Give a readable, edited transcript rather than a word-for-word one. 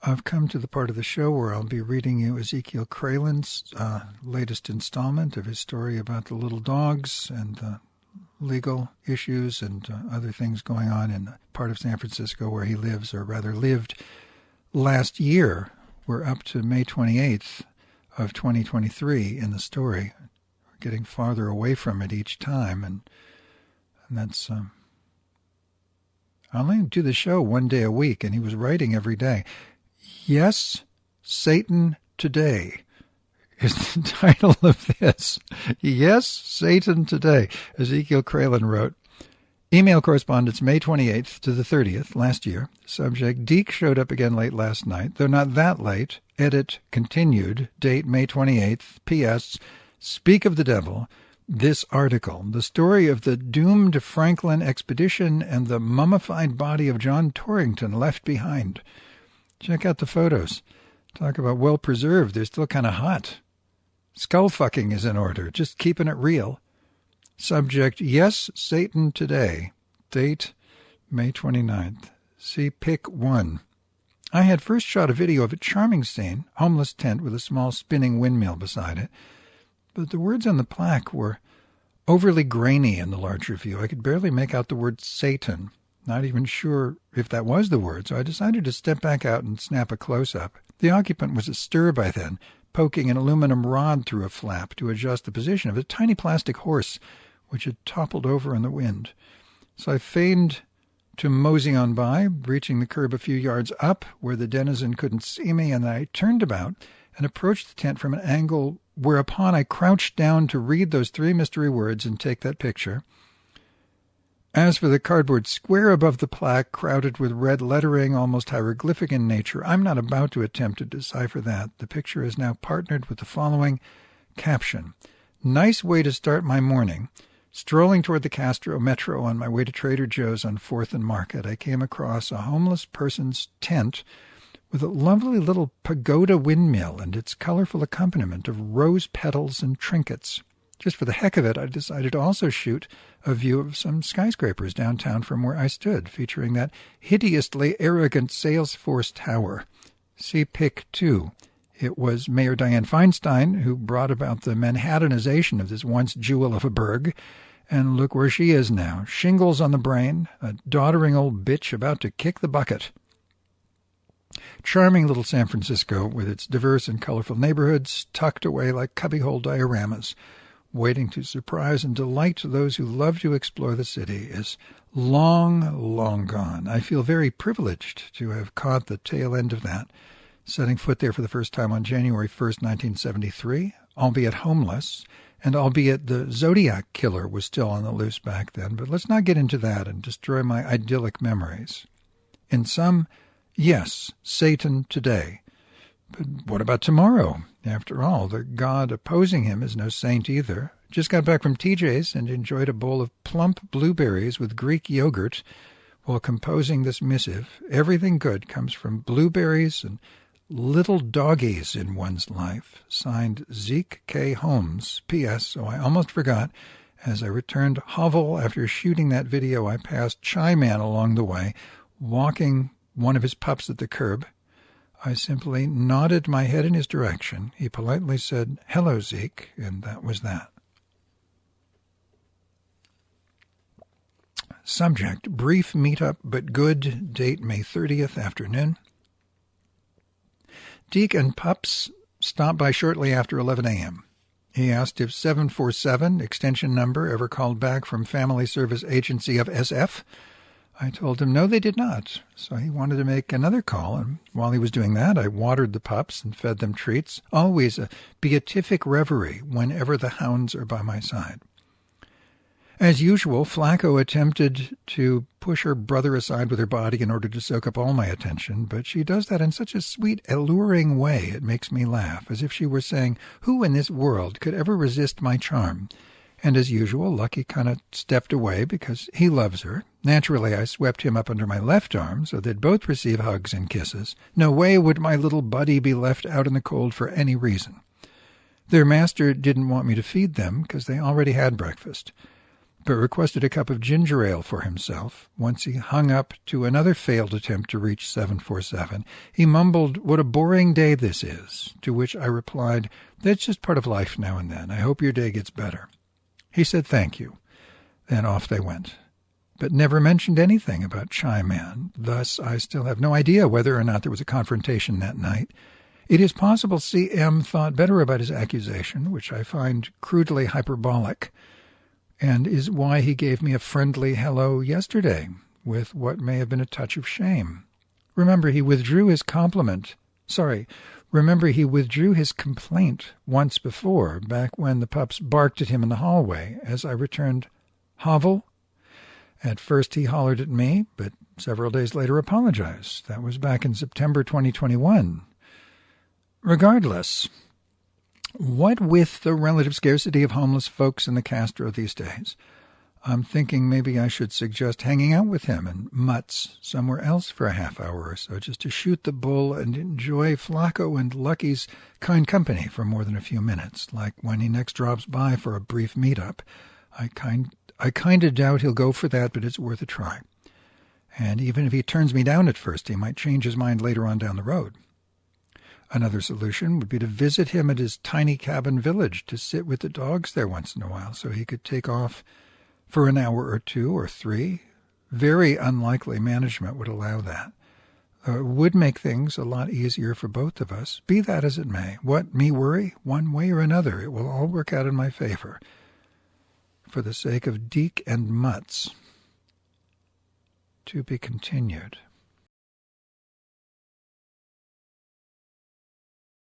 I've come to the part of the show where I'll be reading you Ezekiel Kralen's latest installment of his story about the little dogs and the legal issues and other things going on in the part of San Francisco where he lives, or rather lived last year. We're up to May 28th of 2023 in the story. We're getting farther away from it each time, and that's... I only do the show one day a week, and he was writing every day. Yes, Satan Today is the title of this. Yes, Satan Today. Ezekiel Kralen wrote, email correspondence May 28th to the 30th last year. Subject, Deke showed up again late last night, though not that late. Edit continued. Date May 28th. P.S. Speak of the devil. This article, the story of the doomed Franklin expedition and the mummified body of John Torrington left behind. Check out the photos. Talk about well-preserved. They're still kind of hot. Skull fucking is in order. Just keeping it real. Subject, Yes, Satan Today. Date, May 29th. See Pic 1. I had first shot a video of a charming scene, homeless tent with a small spinning windmill beside it. But the words on the plaque were overly grainy in the larger view. I could barely make out the word Satan. Not even sure if that was the word, so I decided to step back out and snap a close-up. The occupant was astir by then, poking an aluminum rod through a flap to adjust the position of a tiny plastic horse, which had toppled over in the wind. So I feigned to mosey on by, reaching the curb a few yards up where the denizen couldn't see me, and I turned about and approached the tent from an angle whereupon I crouched down to read those three mystery words and take that picture. As for the cardboard square above the plaque, crowded with red lettering, almost hieroglyphic in nature, I'm not about to attempt to decipher that. The picture is now partnered with the following caption. Nice way to start my morning. Strolling toward the Castro Metro on my way to Trader Joe's on 4th and Market, I came across a homeless person's tent with a lovely little pagoda windmill and its colorful accompaniment of rose petals and trinkets. Just for the heck of it, I decided to also shoot a view of some skyscrapers downtown from where I stood, featuring that hideously arrogant Salesforce Tower. See Pic 2. It was Mayor Dianne Feinstein who brought about the Manhattanization of this once jewel of a burg, and look where she is now, shingles on the brain, a doddering old bitch about to kick the bucket. Charming little San Francisco, with its diverse and colorful neighborhoods tucked away like cubbyhole dioramas, waiting to surprise and delight those who love to explore the city, is long, long gone. I feel very privileged to have caught the tail end of that, setting foot there for the first time on January 1st, 1973, albeit homeless, and albeit the Zodiac Killer was still on the loose back then. But let's not get into that and destroy my idyllic memories. In sum, yes, Satan Today. But what about tomorrow? After all, the god opposing him is no saint either. Just got back from TJ's and enjoyed a bowl of plump blueberries with Greek yogurt while composing this missive. Everything good comes from blueberries and little doggies in one's life. Signed, Zeke K. Holmes. P.S. So I almost forgot. As I returned hovel after shooting that video, I passed Chai Man along the way, walking one of his pups at the curb. I simply nodded my head in his direction. He politely said, "Hello, Zeke," and that was that. Subject, brief meetup but good. Date May 30th, afternoon. Deke and pups stopped by shortly after 11 a.m. He asked if 747, extension number, ever called back from Family Service Agency of SF. I told him no, they did not, so he wanted to make another call, and while he was doing that, I watered the pups and fed them treats, always a beatific reverie whenever the hounds are by my side. As usual, Flacco attempted to push her brother aside with her body in order to soak up all my attention, but she does that in such a sweet, alluring way it makes me laugh, as if she were saying, who in this world could ever resist my charm? And as usual, Lucky kind of stepped away because he loves her. Naturally, I swept him up under my left arm so they'd both receive hugs and kisses. No way would my little buddy be left out in the cold for any reason. Their master didn't want me to feed them because they already had breakfast. but requested a cup of ginger ale for himself. Once he hung up to another failed attempt to reach 747. He mumbled, "What a boring day this is," to which I replied, "That's just part of life now and then. I hope your day gets better." He said thank you. Then off they went, but never mentioned anything about Chai Man. Thus, I still have no idea whether or not there was a confrontation that night. It is possible C.M. thought better about his accusation, which I find crudely hyperbolic, and is why he gave me a friendly hello yesterday, with what may have been a touch of shame. Remember, he withdrew his complaint once before, back when the pups barked at him in the hallway as I returned Havel. At first he hollered at me, but several days later apologized. That was back in September 2021. Regardless, what with the relative scarcity of homeless folks in the Castro these days, I'm thinking maybe I should suggest hanging out with him and Mutts somewhere else for a half hour or so, just to shoot the bull and enjoy Flacco and Lucky's kind company for more than a few minutes, like when he next drops by for a brief meetup. I kind of doubt he'll go for that, but it's worth a try. And even if he turns me down at first, he might change his mind later on down the road. Another solution would be to visit him at his tiny cabin village, to sit with the dogs there once in a while so he could take off for an hour or 2 or 3. Very unlikely management would allow that. It would make things a lot easier for both of us. Be that as it may. What, me worry? One way or another, it will all work out in my favor. For the sake of Deke and Mutts. To be continued.